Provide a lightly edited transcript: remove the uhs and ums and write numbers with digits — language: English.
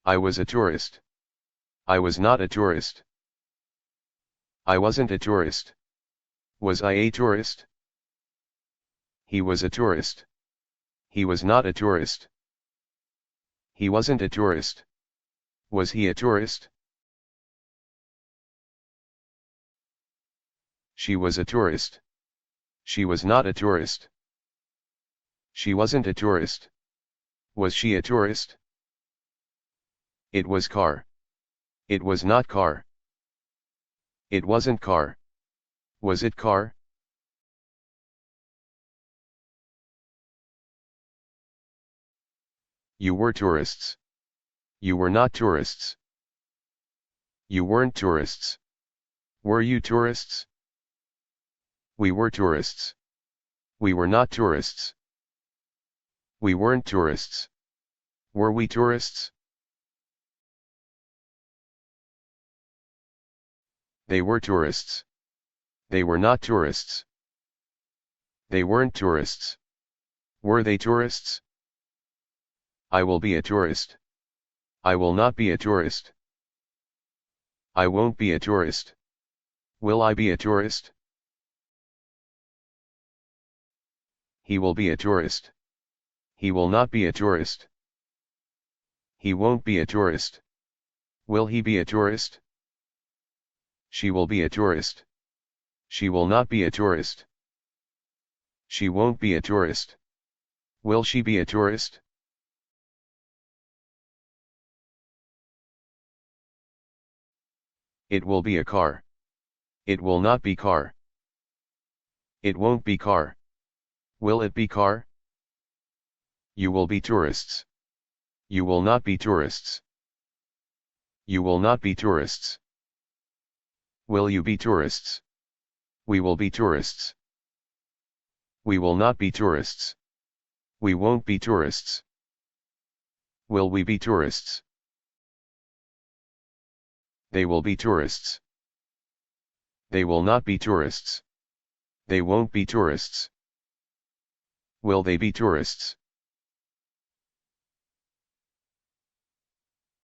I was a tourist. I was not a tourist. I wasn't a tourist. Was I a tourist? He was a tourist. He was not a tourist. He wasn't a tourist. Was he a tourist? She was a tourist. She was not a tourist. She wasn't a tourist. Was she a tourist? It was car. It was not car. It wasn't car. Was it car? You were tourists. You were not tourists. You weren't tourists. Were you tourists? We were tourists. We were not tourists. We weren't tourists. Were we tourists? They were tourists. They were not tourists. They weren't tourists. Were they tourists? I will be a tourist. I will not be a tourist. I won't be a tourist. Will I be a tourist? He will be a tourist. He will not be a tourist. He won't be a tourist. Will he be a tourist? She will be a tourist. She will not be a tourist. She won't be a tourist. Will she be a tourist? It will be a car. It will not be car. It won't be car. Will it be car? You will be tourists. You will not be tourists. You will not be tourists. Will you be tourists? We will be tourists. We will not be tourists. We won't be tourists. Will we be tourists? They will be tourists. They will not be tourists. They won't be tourists. Will they be tourists?